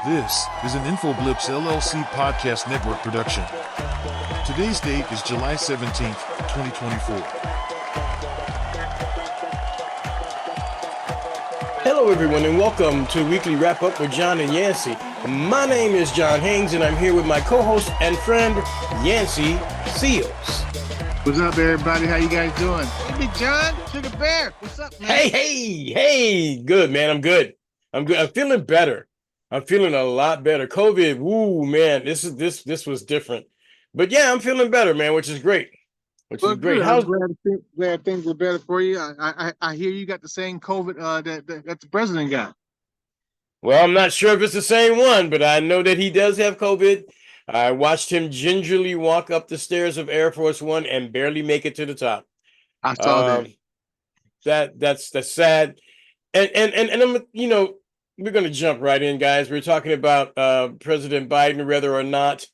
This is an InfoBlips LLC podcast network production. Today's date is July 17th, 2024. Hello, everyone, and welcome to Weekly Wrap Up with John and Yancy. My name is John Haynes, and I'm here with my co-host and friend, Yancy Seals. What's up, everybody? How you guys doing? Hey, Big John, Sugar Bear. What's up, man? Hey. Good, man. I'm good. I'm feeling better. I'm feeling a lot better. COVID, woo, man, this was different. But yeah, I'm feeling better, man, which is great. Good. I'm glad things were better for you. I hear you got the same COVID that the president got. Well, I'm not sure if it's the same one, but I know that he does have COVID. I watched him gingerly walk up the stairs of Air Force One and barely make it to the top. I saw that. That's sad. And I'm, we're going to jump right in, guys. We're talking about President Biden, whether or not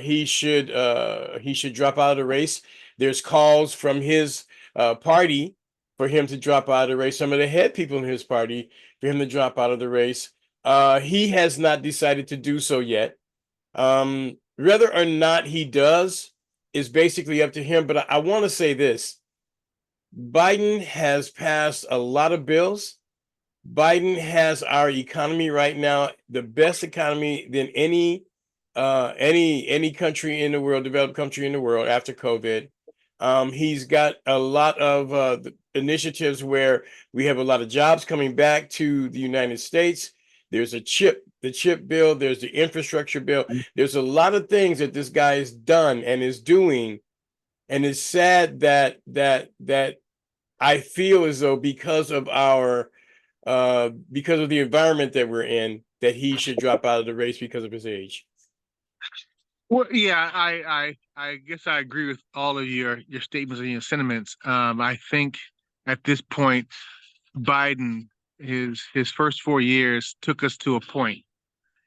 he should drop out of the race. There's calls from his party for him to drop out of the race. Some of the head people in his party for him to drop out of the race. He has not decided to do so yet. Whether or not he does is basically up to him. But I want to say this. Biden has passed a lot of bills. Biden has our economy right now, the best economy than any country in the world, developed country in the world after COVID. He's got a lot of initiatives where we have a lot of jobs coming back to the United States. There's the chip bill. There's the infrastructure bill. There's a lot of things that this guy has done and is doing. And it's sad that I feel as though because of the environment that we're in, that he should drop out of the race because of his age. Well, yeah, I guess I agree with all of your statements and your sentiments. I think at this point, Biden, his first 4 years took us to a point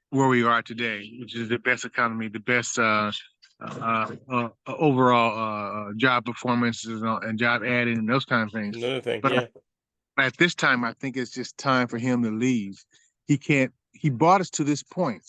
where we are today, which is the best economy, the best overall job performances and job adding and those kind of things. Another thing, but yeah. At this time, I think it's just time for him to leave. He brought us to this point.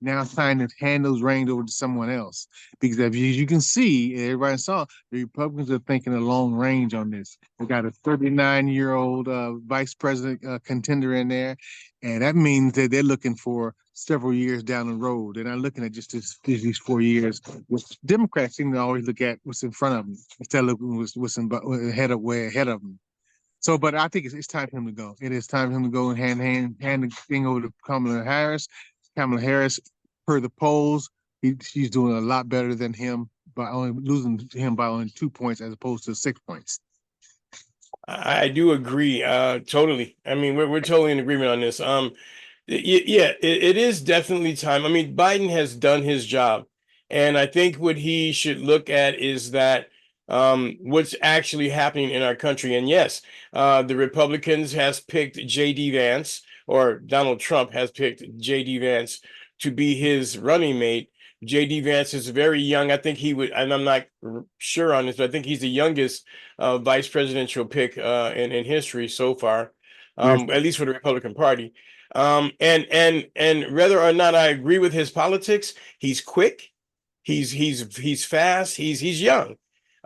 Now it's time to hand those reins over to someone else. Because as you can see, everybody saw, the Republicans are thinking a long range on this. They got a 39-year-old vice president contender in there. And that means that they're looking for several years down the road. They're not looking at just these 4 years. Which Democrats seem to always look at what's in front of them instead of looking what's way ahead of them. So, but I think it's time for him to go. It is time for him to go and hand the thing over to Kamala Harris. Kamala Harris, per the polls, she's doing a lot better than him by only losing to him by only 2 points as opposed to 6 points. I do agree, totally. I mean, we're totally in agreement on this. It is definitely time. I mean, Biden has done his job, and I think what he should look at is that what's actually happening in our country. And yes, the Republicans has picked J.D. Vance, or Donald Trump has picked J.D. Vance to be his running mate. J.D. Vance is very young. I think he would, and I'm not sure on this, but I think he's the youngest vice presidential pick in history so far, at least for the Republican Party. And whether or not I agree with his politics, he's quick, he's fast, he's young.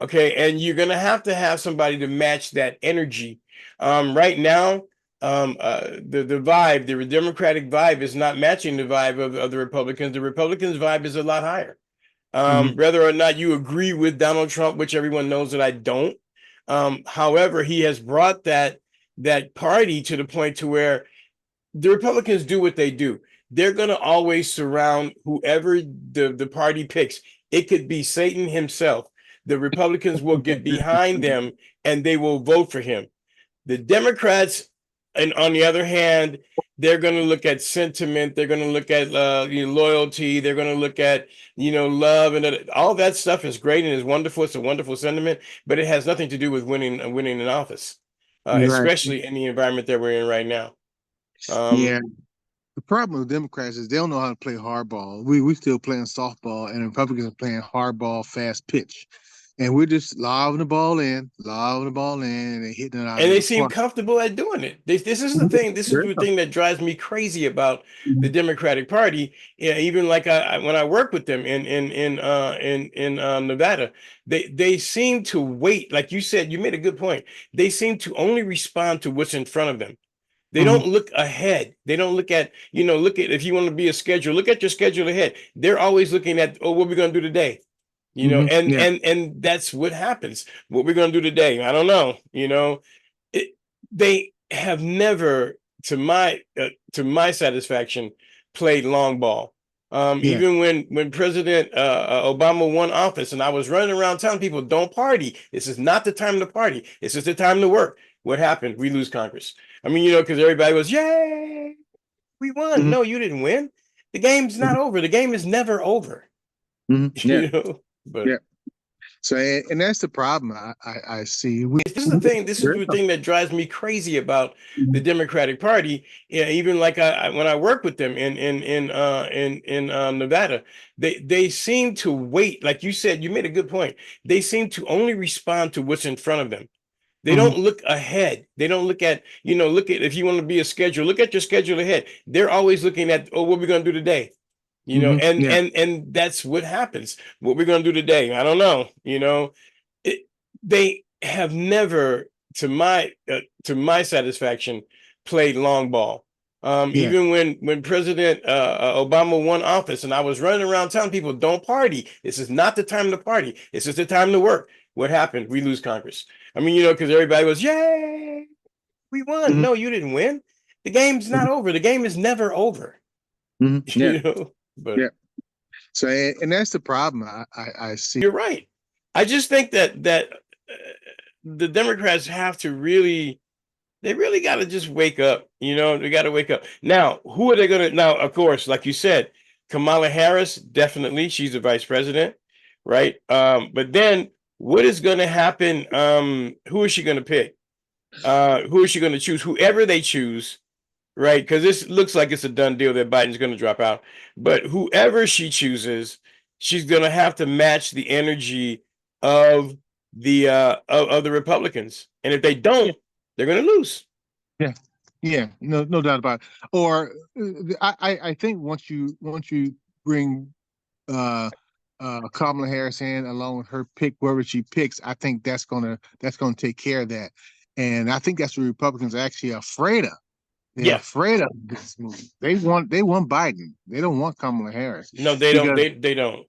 Okay, and you're gonna have to have somebody to match that energy. Right now, the vibe, the Democratic vibe, is not matching the vibe of the Republicans. The Republicans' vibe is a lot higher. Whether or not you agree with Donald Trump, which everyone knows that I don't. However, he has brought that party to the point to where the Republicans do what they do. They're gonna always surround whoever the party picks. It could be Satan himself. The Republicans will get behind them and they will vote for him. The Democrats, and on the other hand, they're going to look at sentiment. They're going to look at loyalty. They're going to look at, love, and all that stuff is great and is wonderful. It's a wonderful sentiment, but it has nothing to do with winning an office, especially in the environment that we're in right now. The problem with Democrats is they don't know how to play hardball. We still playing softball, and Republicans are playing hardball, fast pitch. and we're just lobbing the ball in, and hitting it out And of they the seem park. comfortable at doing it. This is the thing. This is the thing that drives me crazy about the Democratic Party. Yeah, even like when I work with them in Nevada, they seem to wait. Like you said, you made a good point. They seem to only respond to what's in front of them. They Mhm. don't look ahead. They don't look at, look at, if you want to be a schedule, look at your schedule ahead. They're always looking at, oh, what are we going to do today? And Yeah, that's what happens. What we're going to do today, I don't know. It, they have never, to my satisfaction, played long ball. yeah. Even when President Obama won office, and I was running around telling people, "Don't party. This is not the time to party. This is the time to work." What happened? We lose Congress. I mean, because everybody was, "Yay, we won." Mhm. No, you didn't win. The game's not over. The game is never over. Yeah, But yeah. So, and that's the problem I see. this is the thing. This is the thing that drives me crazy about the Democratic Party. Yeah, even like when I work with them in Nevada, they seem to wait. Like you said, you made a good point. They seem to only respond to what's in front of them. They Mhm. don't look ahead. They don't look at, look at, if you want to be a schedule, look at your schedule ahead. They're always looking at, oh, what are we going to do today? And Yeah, and that's what happens. What we're going to do today, I don't know. It, they have never, to my satisfaction, played long ball. yeah. Even when President Obama won office, and I was running around telling people, "Don't party. This is not the time to party. This is the time to work." What happened? We lose Congress. I mean, because everybody was, "Yay, we won." Mhm. No, you didn't win. The game's not over. The game is never over. Yeah, But yeah. So, and that's the problem I see. you're right. I just think that the Democrats have to really, they really got to just wake up. They got to wake up. Now, who are they going to? Now, of course, like you said, Kamala Harris, definitely, she's the vice president, right? But then, what is going to happen? Who is she going to pick? Who is she going to choose? Whoever they choose, right? Because this looks like it's a done deal that Biden's going to drop out. But whoever she chooses, she's going to have to match the energy of of the Republicans, and if they Yeah, don't, they're going to lose. yeah, yeah. No doubt about it. Or I think once you bring uh Kamala Harris in along with her pick wherever she picks, I think that's gonna take care of that. And I think that's what Republicans are actually afraid of. They're Yeah, afraid of this move. They want Biden. They don't want Kamala Harris no, they don't. because They don't.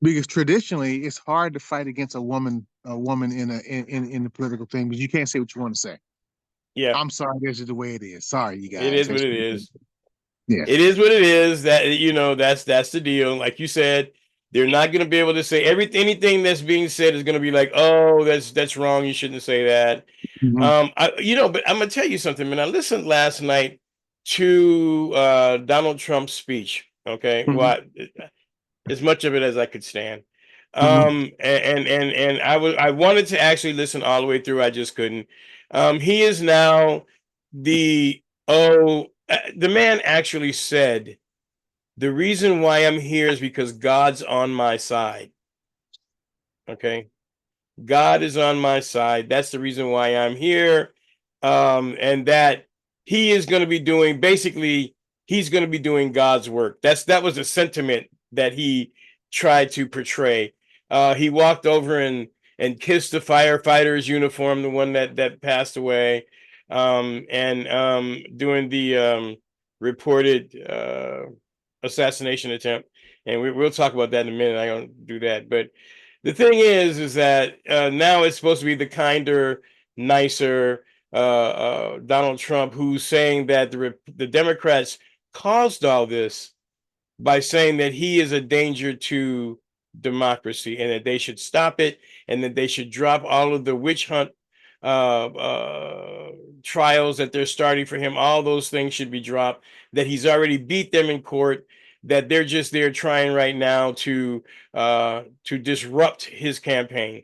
because traditionally it's hard to fight against a woman in the political thing, because you can't say what you want to say. Yeah, I'm sorry, this is the way it is. Sorry, you it guys. is what it is. Yeah. It is what it is. That that's the deal. Like you said, they're not going to be able to say anything that's being said is going to be like, oh, that's wrong. You shouldn't say that. Mhm. But I'm gonna tell you something, man. I listened last night to Donald Trump's speech. Okay, Mhm. well, as much of it as I could stand. Mhm. And I wanted to actually listen all the way through. I just couldn't. He is now the the man actually said, the reason why I'm here is because God's on my side. Okay, God is on my side. That's the reason why I'm here. And that he is going to be doing, basically, he's going to be doing God's work. That was the sentiment that he tried to portray. He walked over and kissed the firefighter's uniform, the one that passed away, and doing the reported assassination attempt. And we'll talk about that in a minute. I don't do that, but the thing is that now it's supposed to be the kinder, nicer Donald Trump, who's saying that the Democrats caused all this by saying that he is a danger to democracy and that they should stop it, and that they should drop all of the witch hunt trials that they're starting for him. All those things should be dropped, that he's already beat them in court, that they're just there trying right now to disrupt his campaign.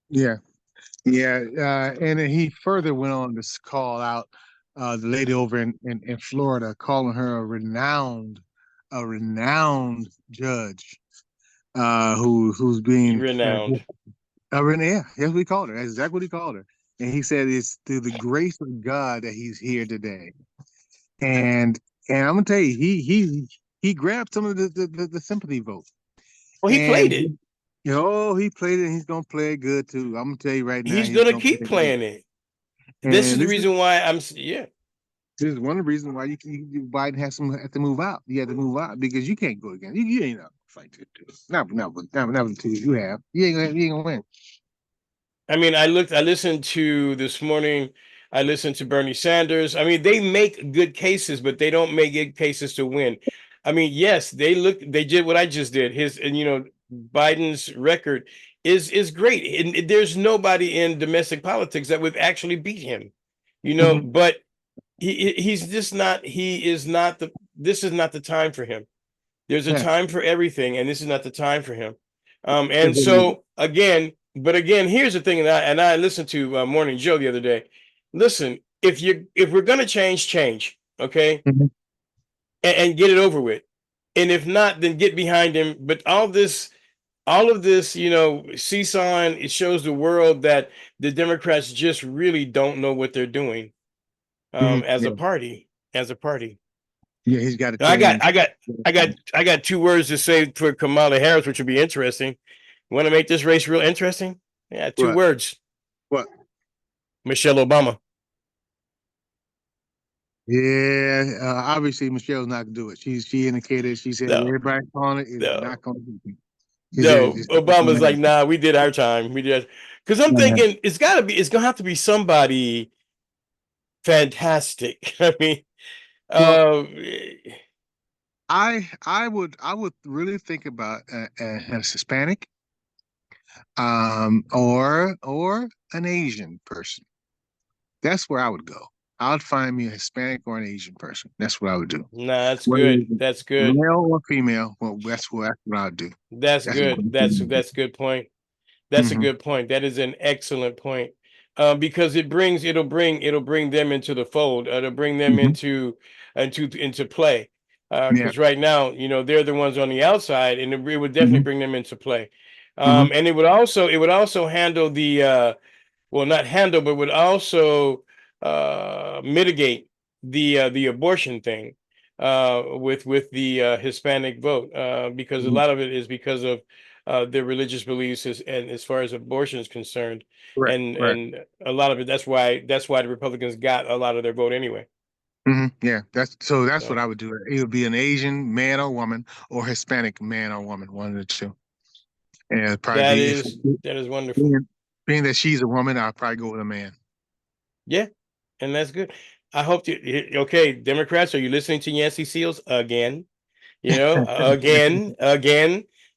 Yeah. Yeah. And then he further went on to call out the lady over in Florida, calling her a renowned judge who's being Renowned. Yeah, that's what he called her. That's exactly what he called her. And he said it's through the grace of God that he's here today. And and I'm gonna tell you, he grabbed some of the sympathy vote. Well, he And played it. he played it and he's gonna play it good too. I'm gonna tell you right now, He's he's gonna gonna play keep it good. playing it. This is And the reason why yeah. this is one of the reasons why Biden has to move out. He had to move out because you can't go again. You ain't not fight to do. Not with the two you have. You ain't gonna win. I mean, I listened to this morning, I listened to Bernie Sanders. I mean, they make good cases, but they don't make good cases to win. I mean, yes, they did what I just did. And Biden's record is great. And there's nobody in domestic politics that would actually beat him, Mhm. but he's just not, he is not this is not the time for him. There's a Yeah. time for everything, and this is not the time for him. And so again, here's the thing, and I listened to Morning Joe the other day. Listen, if we're gonna change, okay, Mhm. and get it over with, and if not, then get behind him. But all of this, seesawing, it shows the world that the Democrats just really don't know what they're doing Mhm. as a Yeah. party, as a party. Yeah, he's got to I got, change. I got, I got two words to say for Kamala Harris, which would be interesting. Want to make this race real interesting? Yeah, two What? words: What? Michelle Obama. Yeah, obviously Michelle's not gonna do it. She indicated, she said No, everybody on it is no, not gonna do it. She said no. it's not Obama's gonna like, happen. nah, we did our time. We did, because I'm Yeah. thinking it's gonna have to be somebody fantastic. I mean, Well, uh, I would really think about a Hispanic, or an Asian person. That's where I would go. I would find me a Hispanic or an Asian person. That's what I would do. nah, that's Whether good. it's That's good. male or female, well, that's what I would do. That's That's what good. That's a good point. That's a hmm good point. That is an excellent point. Because it'll bring them into the fold. It'll bring them hmm into play. Yeah. Because right now, they're the ones on the outside, and it would definitely hmm bring them into play. hmm And it would also handle well, not handle, but would also mitigate the abortion thing with the Hispanic vote, because a hmm lot of it is because of their religious beliefs, and as far as abortion is concerned, Right. Right. and a lot of it, that's why the Republicans got a lot of their vote anyway. Yeah. That's what So I would do. It would be an Asian man or woman or Hispanic man or woman, one of the two. And it'd probably that be if is that is wonderful. being that she's a woman, I'll probably go with a man. Yeah, and that's good. I hope you okay, Democrats. Are you listening to Yancey Seals again? Again,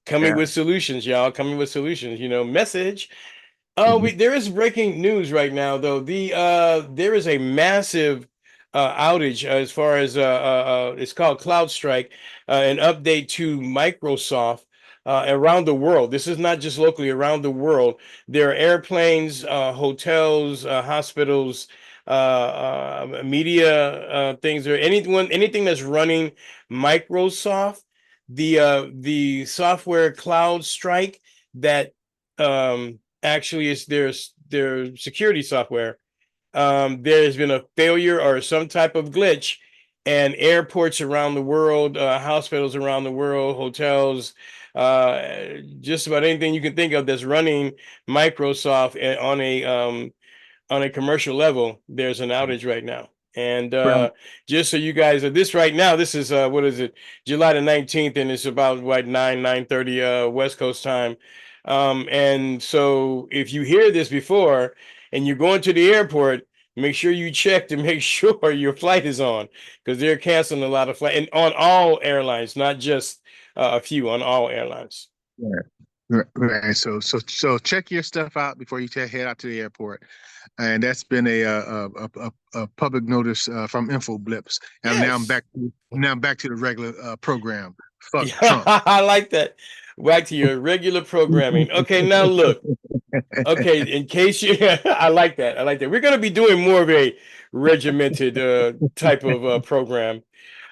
coming Yeah. with solutions, y'all. Coming with solutions. Message. Oh, Mhm. there is breaking news right now, though. There is a massive outage as far as it's called CloudStrike, an update to Microsoft around the world. This is not just locally, around the world. There are airplanes, hotels, hospitals, media things, or anything that's running Microsoft. The software CloudStrike that actually is their security software. There has been a failure or some type of glitch, and airports around the world, hospitals around the world, hotels, just about anything you can think of that's running Microsoft on a commercial level, there's an outage right now. And Right. just so you guys are this right now, this is what is it, July the 19th, and it's about what 9:30 West Coast time. And so if you hear this before and you're going to the airport, make sure you check to make sure your flight is on, because they're canceling a lot of flight, and on all airlines, not just a few, on all airlines. Right. Right. So check your stuff out before you head out to the airport. And that's been a public notice from InfoBlips. And Yes. now I'm back to the regular program. Fuck Yeah, Trump. I like that. Back to your regular programming. Okay, now look. Okay, in case you, I like that. I like that. We're going to be doing more of a regimented type of program.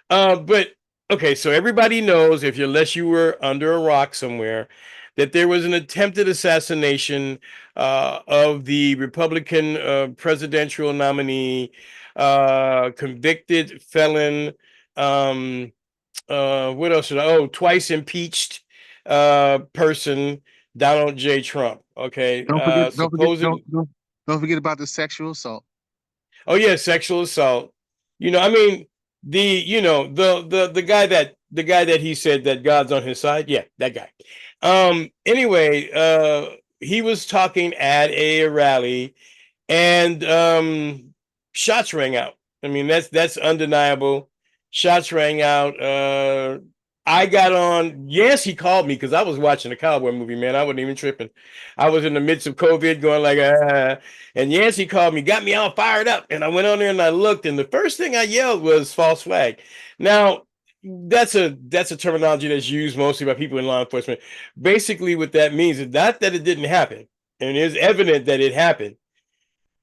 But okay, so everybody knows, if you unless you were under a rock somewhere, that there was an attempted assassination of the Republican presidential nominee, convicted felon. What else should I? Oh, twice impeached person, Donald J. Trump. Okay, Don't forget, supposed. don't forget about the sexual assault. Oh yeah, sexual assault. I mean, the guy that he said that God's on his side. Yeah, that guy. Anyway, he was talking at a rally, and shots rang out. I mean, that's undeniable. Shots rang out. I got on. Yes, he called me because I was watching a cowboy movie, man. I wasn't even tripping. I was in the midst of COVID, going like, and Yancy called me, got me all fired up, and I went on there and I looked, and the first thing I yelled was false flag. Now, that's a terminology that's used mostly by people in law enforcement. Basically, what that means is not that it didn't happen, and it's evident that it happened.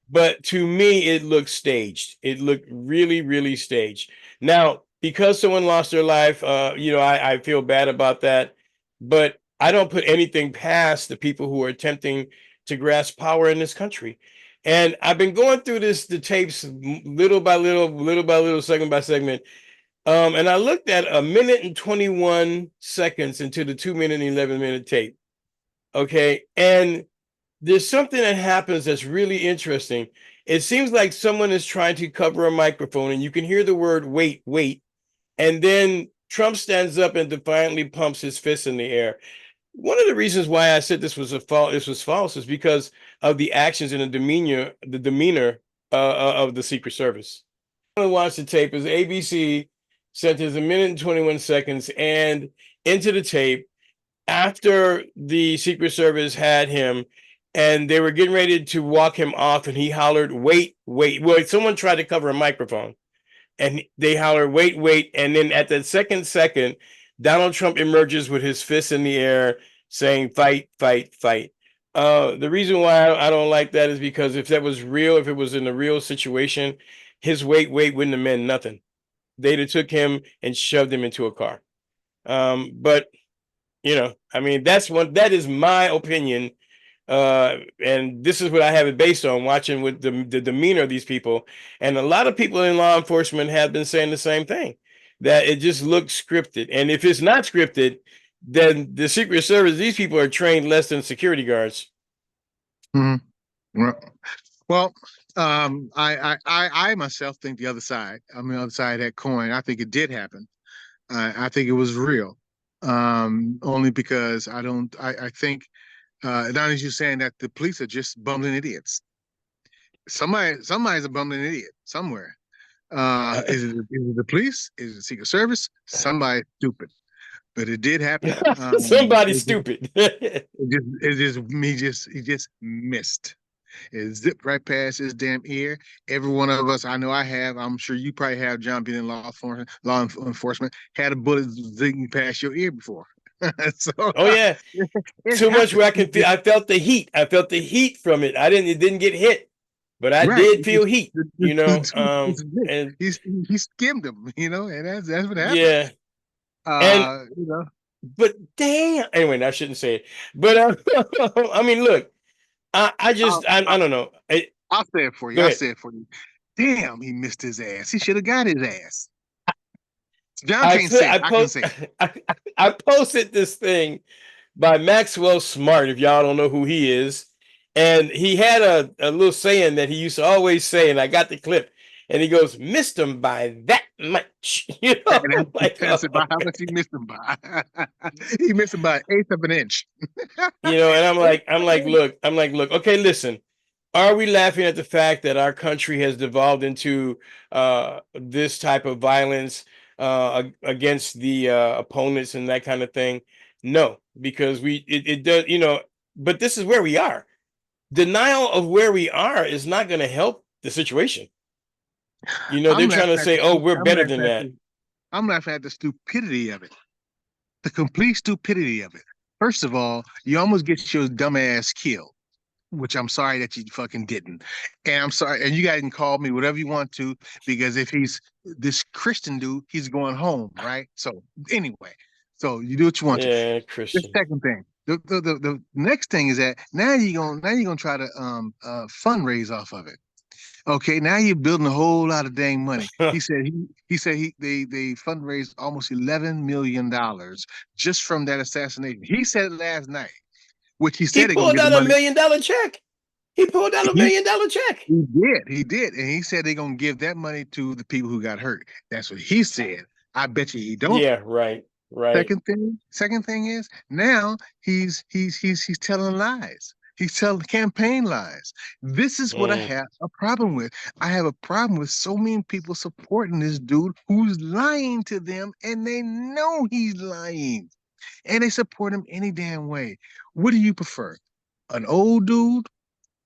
But to me, it looked staged. It looked really, really staged. Now, because someone lost their life, I feel bad about that. But I don't put anything past the people who are attempting to grasp power in this country. And I've been going through the tapes little by little, segment by segment. And I looked at a minute and 21 seconds into the 2 minute and 11-minute tape. Okay. And there's something that happens that's really interesting. It seems like someone is trying to cover a microphone, and you can hear the word wait, wait. And then Trump stands up and defiantly pumps his fist in the air. One of the reasons why I said this was false is because of the actions and the demeanor of the Secret Service. I want to watch the tape. Is ABC sent us a minute and 21 seconds, and into the tape, after the Secret Service had him and they were getting ready to walk him off, and he hollered, wait, wait. Well, someone tried to cover a microphone, and they hollered, wait, wait. And then at the second, Donald Trump emerges with his fist in the air saying, fight, fight, fight. The reason why I don't like that is because if that was real, if it was in a real situation, his wait, wait wouldn't have meant nothing. They'd have took him and shoved him into a car. But I mean, that is my opinion. And this is what I have it based on, watching with the demeanor of these people. And a lot of people in law enforcement have been saying the same thing, that it just looks scripted. And if it's not scripted, then the Secret Service, these people are trained less than security guards. Mm-hmm. Well, I myself think the other side. I'm the other side of that coin. I think it did happen. I think it was real. Only because I think not as you saying that the police are just bumbling idiots. Somebody's a bumbling idiot somewhere. Is it the police? Is it the Secret Service? Somebody stupid. But it did happen. Somebody stupid. He just missed. It zipped right past his damn ear. Every one of us, I know I have, I'm sure you probably have, John, being in law enforcement, had a bullet zigging past your ear before. So, oh yeah, too much where I felt the heat. I felt the heat from it. It didn't get hit, but I did feel heat. And he skimmed him, and that's what happened. Yeah, but damn. Anyway, I shouldn't say it. But I mean, look. I don't know. I'll say it for you. Damn, he missed his ass. He should have got his ass. John can't say it. I can say it. I posted this thing by Maxwell Smart, if y'all don't know who he is. And he had a little saying that he used to always say, and I got the clip. And he goes, missed him by that much. That's about how much he missed him by. He missed him by an eighth of an inch. And I'm like, look, okay, listen. Are we laughing at the fact that our country has devolved into this type of violence against the opponents and that kind of thing? No, because it does, but this is where we are. Denial of where we are is not going to help the situation. They're trying to say, we're better than that. I'm laughing at the stupidity of it. The complete stupidity of it. First of all, you almost get your dumb ass killed, which I'm sorry that you fucking didn't. And I'm sorry, and you guys can call me whatever you want to, because if he's this Christian dude, he's going home, right? So anyway, so you do what you want to. Christian. The The next thing is that now you're gonna try to fundraise off of it. Okay, now you're building a whole lot of dang money. He said they fundraised almost $11 million just from that assassination. He said it last night, which he He said they're gonna pulled get the out a money. $1 million check. He pulled out a $1 He, million check. he did, and he said they're gonna give that money to the people who got hurt. That's what he said. I bet you he don't. Yeah, right, right. Second thing is now he's telling lies. He's telling campaign lies. This is what I Mm. have a problem with. I have a problem with so many people supporting this dude who's lying to them and they know he's lying and they support him any damn way. What do you prefer? An old dude,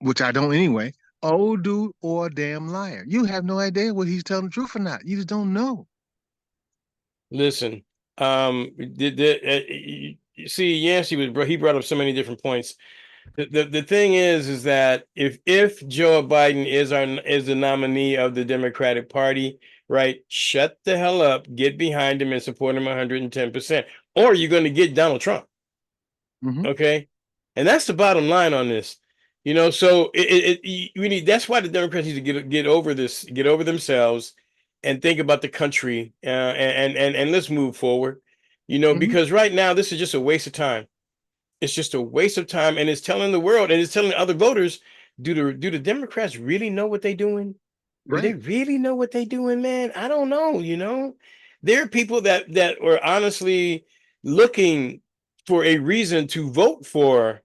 which I don't anyway, old dude or a damn liar? You have no idea whether he's telling the truth or not. You just don't know. Listen, you see, Yancy he brought up so many different points. The thing is that if Joe Biden is the nominee of the Democratic Party, right? Shut the hell up, get behind him and support him 110%, or you're going to get Donald Trump. Mhm. Okay, and that's the bottom line on this. So we need. That's why the Democrats need to get over this, get over themselves, and think about the country, and let's move forward. Mhm. Because right now this is just a waste of time. It's just a waste of time, and it's telling the world, and it's telling other voters, do the Democrats really know what they're doing? Do they Right. really know what they're doing, man? I don't know. There are people that were honestly looking for a reason to vote for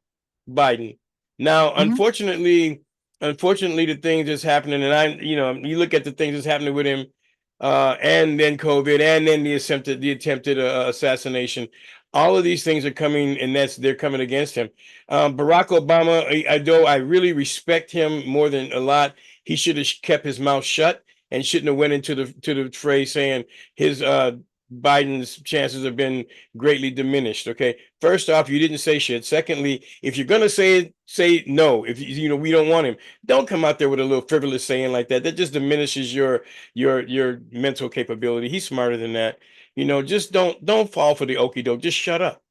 Biden. Now, Mhm. unfortunately, the things that's happening, and you look at the things that's happening with him, and then COVID, and then the attempted assassination. All of these things are coming, and they're coming against him. Barack Obama, though I really respect him more than a lot, he should have kept his mouth shut and shouldn't have went into the phrase saying his Biden's chances have been greatly diminished. Okay, first off, you didn't say shit. Secondly, if you're gonna say it, say no. If we don't want him, don't come out there with a little frivolous saying like that. That just diminishes your mental capability. He's smarter than that. Just don't fall for the okie doke. Just shut up.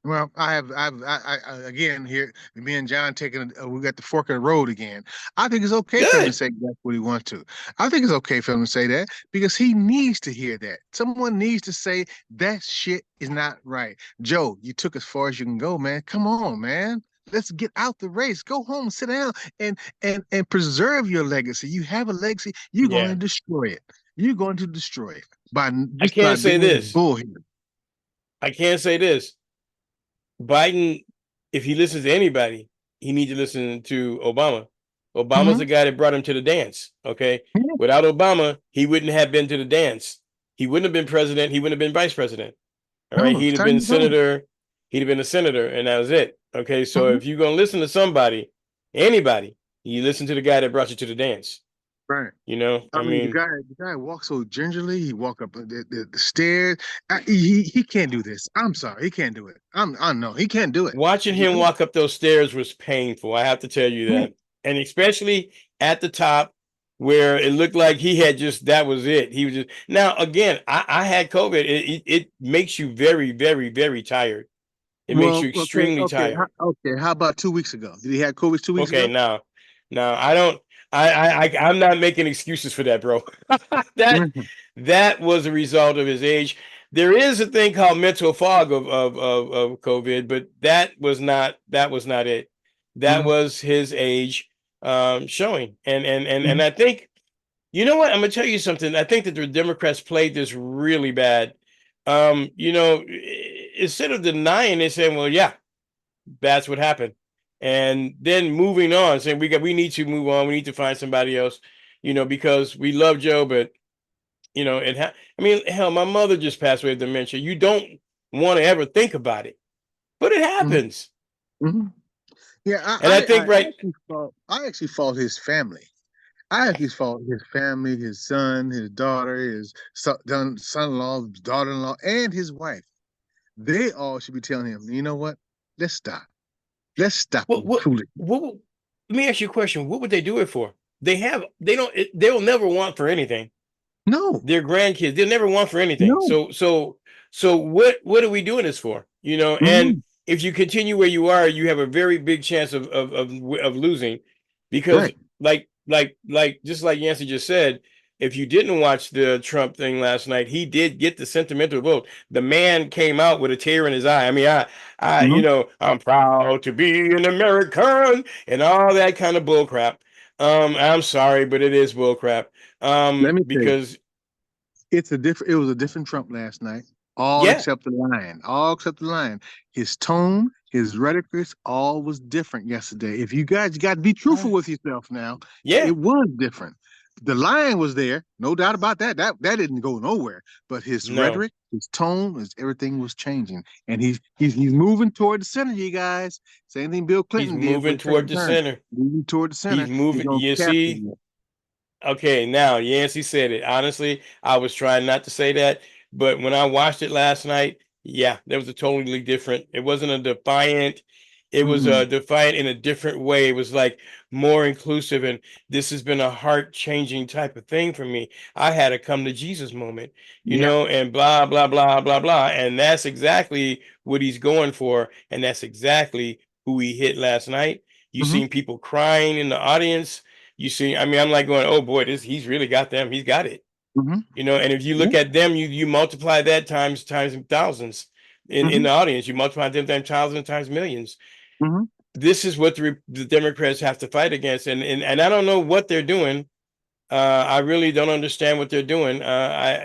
Well, again here, me and John we got the fork in the road again. I think it's okay for him to Good. say that's what he wants to. I think it's okay for him to say that because he needs to hear that. Someone needs to say that shit is not right. Joe, you took as far as you can go, man. Come on, man. Let's get out the race. Go home, sit down, and preserve your legacy. You have a legacy. You're going to Yeah. destroy it. You're going to destroy it by I just by can't say being this. bullheaded. I can't say this. Biden, if he listens to anybody, he needs to listen to Obama. Obama's Mhm. the guy that brought him to the dance. Okay. Without Obama, he wouldn't have been to the dance. He wouldn't have been president. He wouldn't have been vice president. All right. No, He'd have time been to go. senator. He'd have been a senator, and that was it. Okay. So Mhm. if you're going to listen to somebody, anybody, you listen to the guy that brought you to the dance. Right. I I mean, the mean, guy walks so gingerly. He walk up the stairs. He can't do this. I'm sorry, he can't do it. I know he can't do it. watching him walk up those stairs was painful. I have to tell you Yeah. that. And especially at the top where it looked like he had that was it. He was just, now, again, I had COVID. It makes you very, very, very tired. It makes Well, you okay, extremely okay, tired. okay. How about 2 weeks ago? Did he have COVID 2 weeks Okay, ago? now I don't, I'm not making excuses for that, bro. that, Mhm. that was a result of his age. There is a thing called mental fog of COVID, but that was not it. That Mhm. was his age showing. And I think, you know what? I'm gonna tell you something. I think that the Democrats played this really bad. Instead of denying it, saying, "Well, yeah, that's what happened," and then moving on, saying, we need to move on. We need to find somebody else, because we love Joe, but I mean, hell, my mother just passed away of dementia. You don't want to ever think about it, but it Mhm. happens. Mhm. Yeah, And I think, right, I actually fought his family. I actually fought his family, his son, his daughter, his son-in-law, his daughter-in-law, and his wife. They all should be telling him, you know what? Let's stop. Let's stop what the what foolishness. let me ask you a question. What would they do it for? They'll never want for anything. No, Their grandkids, they'll never want for anything. no. So what are we doing this for? And Mhm. if you continue where you are, you have a very big chance of losing, because Right. just like Yancy just said, if you didn't watch the Trump thing last night, he did get the sentimental vote. The man came out with a tear in his eye. I mean, Mhm. I'm proud to be an American and all that kind of bull crap. I'm sorry, but it is bull crap. Let me tell you, Because it was a different Trump last night. All yeah, except the line. All except the line. His tone, his rhetoric, all was different yesterday. If you guys got to be uh, truthful with yourself now, yeah, it was different. The line was there, no doubt about that. That didn't go nowhere. But his no, rhetoric, his tone, everything was changing, and he's moving toward the center. You guys, same thing Bill he's Clinton did for moving his toward second the term. center. Moving toward the He's center. He's moving. gonna You capture see, you. okay, now Yancey said it. Honestly, I was trying not to say that, but when I watched it last night, yeah, there was a totally different. It wasn't a defiant. It was Mm-mm. a defiant in a different way. It was like more inclusive, and this has been a heart-changing type of thing for me. I had a come to Jesus moment, Yeah. and blah blah blah blah blah, and that's exactly what he's going for, and that's exactly who he hit last night. You Mm-hmm. seen people crying in the audience. You see, I mean, I'm like going, oh boy, he's really got them. He's got it. Mm-hmm. And if you Yeah. look at them, you multiply that times thousands in Mm-hmm. the audience. You multiply them times thousands times millions. Mm-hmm. This is what the Democrats have to fight against, and I don't know what they're doing. I really don't understand what they're doing.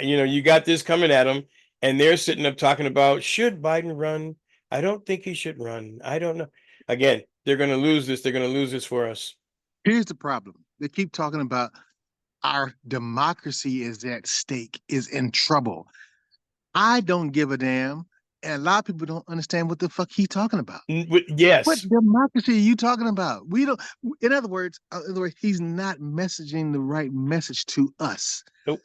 You got this coming at them, and they're sitting up talking about should Biden run? I don't think he should run. I don't know. Again, they're going to lose this. They're going to lose this for us. Here's the problem. They keep talking about our democracy is at stake, is in trouble. I don't give a damn. And a lot of people don't understand what the fuck he's talking about. What Yes, democracy are you talking about? We don't, in other words, he's not messaging the right message to us. nope,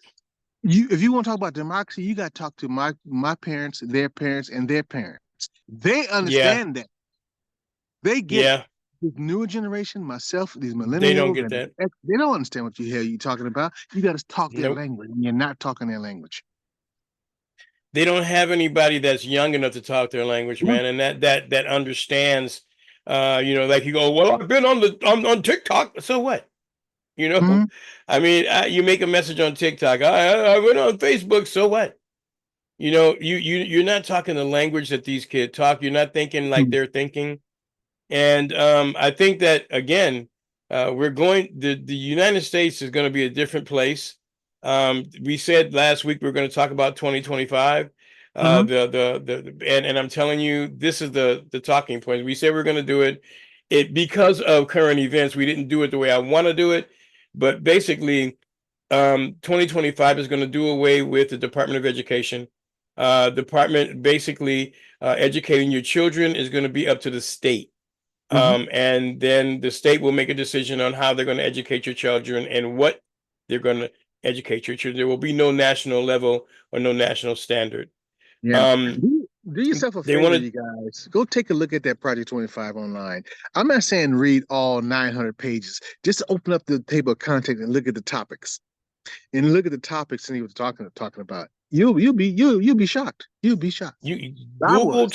If you want to talk about democracy, you got to talk to my parents, and their parents. They yeah, understand that. They get it. yeah. This newer generation, myself, these They don't millennials, get that. they don't understand what the hell you're talking about. You got to talk their Nope. language, and you're not talking their language. They don't have anybody that's young enough to talk their language, Yeah. man, and that understands. Like you go, well, I've been on TikTok. So what? You know, Mm-hmm. I mean, you make a message on TikTok. I went on Facebook. So what? You're not talking the language that these kids talk. You're not thinking like they're thinking. And I think that again, the United States is going to be a different place. We said last week we are going to talk about 2025. Mm-hmm. And I'm telling you, this is the talking point. We said we're going to do it. Because of current events, we didn't do it the way I want to do it. But basically, 2025 is going to do away with the Department of Education. Department basically educating your children is going to be up to the state. Mm-hmm. And then the state will make a decision on how they're going to educate your children and what they're going to educate your children. There will be no national level or no national standard. Yeah. Um, Do yourself a they favor, want to, you guys. Go take a look at that Project 25 online. I'm not saying read all 900 pages. Just open up the table of content and look at the topics. And look at the topics and he was talking about. You'll be shocked. You'll be shocked. you I was.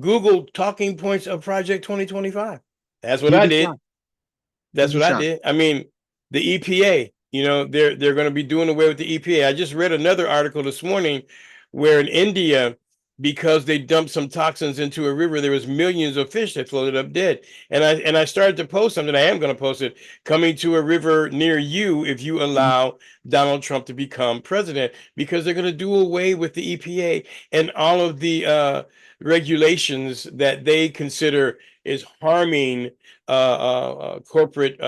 Google talking points of Project 2025. That's what You'll I be did. shocked. You'll That's be what I shocked. did. I mean, the EPA, they're going to be doing away with the EPA. I just read another article this morning where in India, because they dumped some toxins into a river, there was millions of fish that floated up dead. And I started to post something. I am going to post it, coming to a river near you if you allow Donald Trump to become president, because they're going to do away with the EPA and all of the regulations that they consider is harming corporate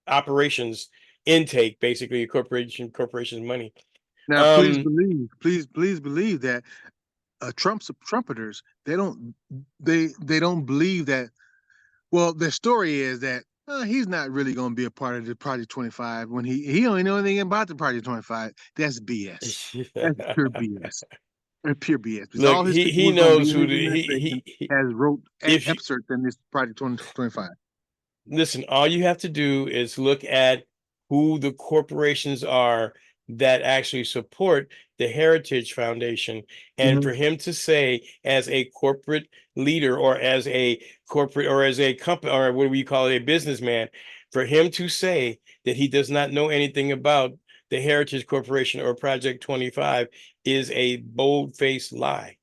operations intake, basically corporation's money. Now, Um, please believe that Trumpeters, they don't believe that. Well, their story is that he's not really going to be a part of the Project 25 when he don't even know anything about the Project 25. That's BS. That's pure BS. That's pure BS. Because look, all his he people who's going to be knows in who his the administration he has wrote if you excerpts in this Project 2025. listen, all you have to do is look at who the corporations are that actually support the Heritage Foundation, and Mhm. for him to say, as a corporate leader or as a corporate or as a company, or what do we call it, a businessman, for him to say that he does not know anything about the Heritage Corporation or Project 25 is a bold-faced lie,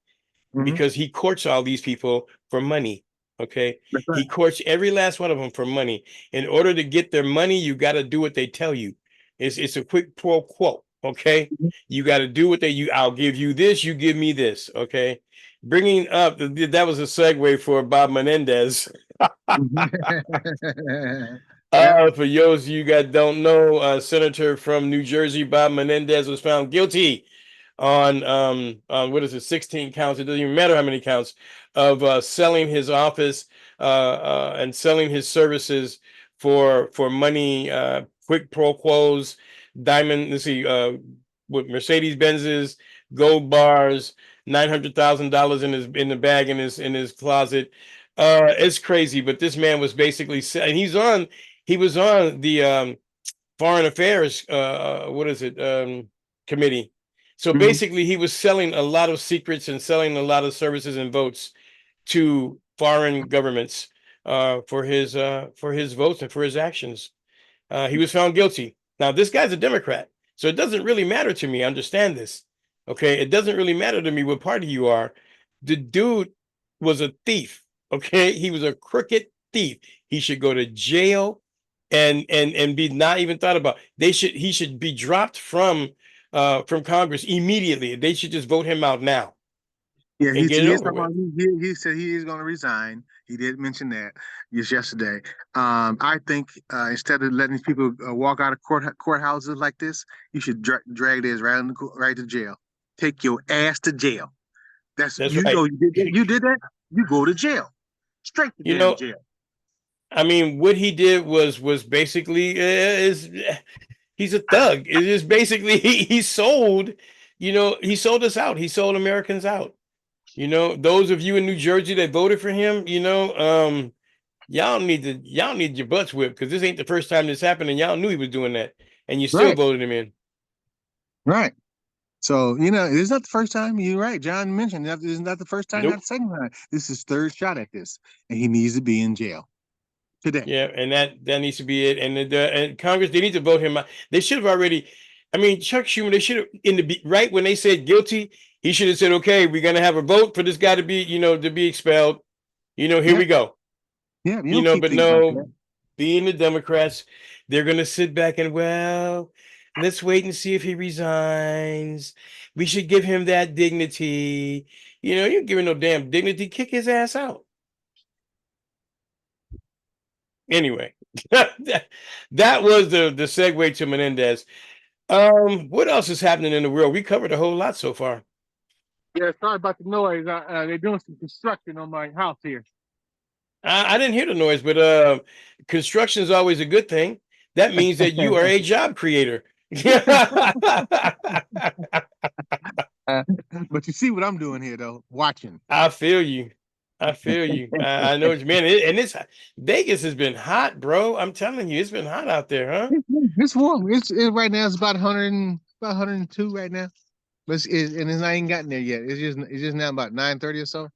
Mhm. because he courts all these people for money. Okay. That's right. He courts every last one of them for money. In order to get their money, you got to do what they tell you. It's a quick pro quo. Okay. Mhm. You got to do what I'll give you this, you give me this. Okay. Bringing up that was a segue for Bob Menendez. Yeah. For those of you guys don't know, Senator from New Jersey, Bob Menendez, was found guilty on what is it, 16 counts. It doesn't even matter how many counts of selling his office and selling his services for money, quick pro quos, diamond. Let's see, with Mercedes Benzes, gold bars, $900,000 in the bag in his closet. It's crazy, but this man was basically, and he was on the foreign affairs what is it committee. So Mhm. basically he was selling a lot of secrets and selling a lot of services and votes to foreign governments for his votes and for his actions. He was found guilty. Now this guy's a Democrat, so it doesn't really matter to me. Understand this. Okay, it doesn't really matter to me what party you are. The dude was a thief. Okay, he was a crooked thief. He should go to jail and be not even thought about. He should be dropped from Congress immediately. They should just vote him out now Yeah, and get it he is over talking with. about, he said he is going to resign. He did mention that just yesterday. I think instead of letting these people walk out of courthouses like this, you should drag this right to jail. Take your ass to jail. That's That's you. Oh, right. you did that. You did that. You go to jail. Straight to You damn know, jail. I mean, what he did was basically is he's a thug. It is basically he sold, he sold us out. He sold Americans out. Those of you in New Jersey that voted for him, y'all need your butts whipped, because this ain't the first time this happened, and y'all knew he was doing that, and you still Right. voted him in. Right. So, it's not the first time. You're right. John mentioned that this is not the first time, not Nope. the second time. This is his third shot at this, and he needs to be in jail today. Yeah, and that needs to be it. And Congress, they need to vote him out. They should have already. I mean, Chuck Schumer, they should have right when they said guilty, he should have said, "Okay, we're gonna have a vote for this guy to be, to be expelled. Here Yeah. we go." Yeah. You don't keep But things like no, that. being the Democrats, they're gonna sit back and, well, let's wait and see if he resigns. We should give him that dignity. You're giving no damn dignity. Kick his ass out. Anyway, that was the segue to Menendez. What else is happening in the world? We covered a whole lot so far. Yeah. Sorry about the noise. They're doing some construction on my house here. I didn't hear the noise, but construction is always a good thing. That means that you are a job creator. But you see what I'm doing here, though, watching. I feel you. I feel you. I know what you mean. And it's Vegas has been hot, bro. I'm telling you, it's been hot out there, huh? It's warm. Right now. It's about 100, about 102 right now. But and it's not even gotten there yet. It's just now about 9:30 or so.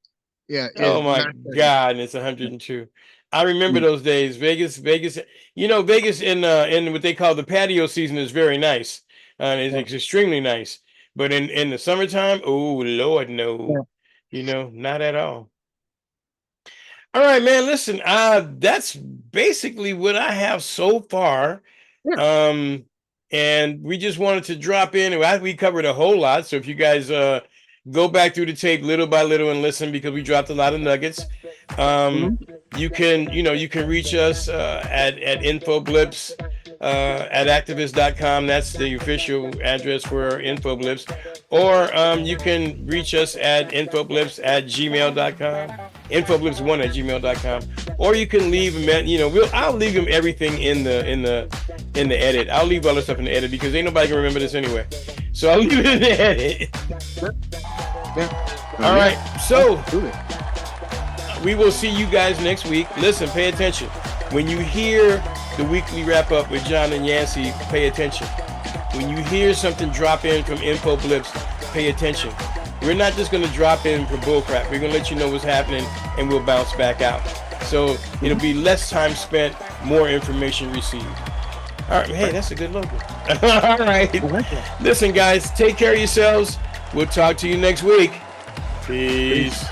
Yeah, Oh it's my 9:30. God, and it's 102. I remember Yeah. those days. Vegas. Vegas in what they call the patio season is very nice. It's extremely nice. But in the summertime, oh Lord, Yeah. no. Not at all. All right, man. Listen, that's basically what I have so far. Yeah. Um, and we just wanted to drop in. We covered a whole lot. So if you guys go back through the tape little by little and listen, because we dropped a lot of nuggets. Mhm. You can reach us at InfoBlips at activist.com. That's the official address for InfoBlips. Or you can reach us at infoblips at gmail.com. Infoblips1 at gmail.com. Or you can leave them I'll leave them everything in the edit. I'll leave all the stuff in the edit, because ain't nobody can remember this anyway. So I'll leave it in the edit. Yeah. All right. So Absolutely. we will see you guys next week. Listen, pay attention. When you hear the weekly wrap up with John and Yancy, pay attention. When you hear something drop in from InfoBlips, pay attention. We're not just going to drop in for bullcrap. We're going to let you know what's happening, and we'll bounce back out. So it'll be less time spent, more information received. All right, hey, that's a good logo. All right. Listen, guys, take care of yourselves. We'll talk to you next week. Peace.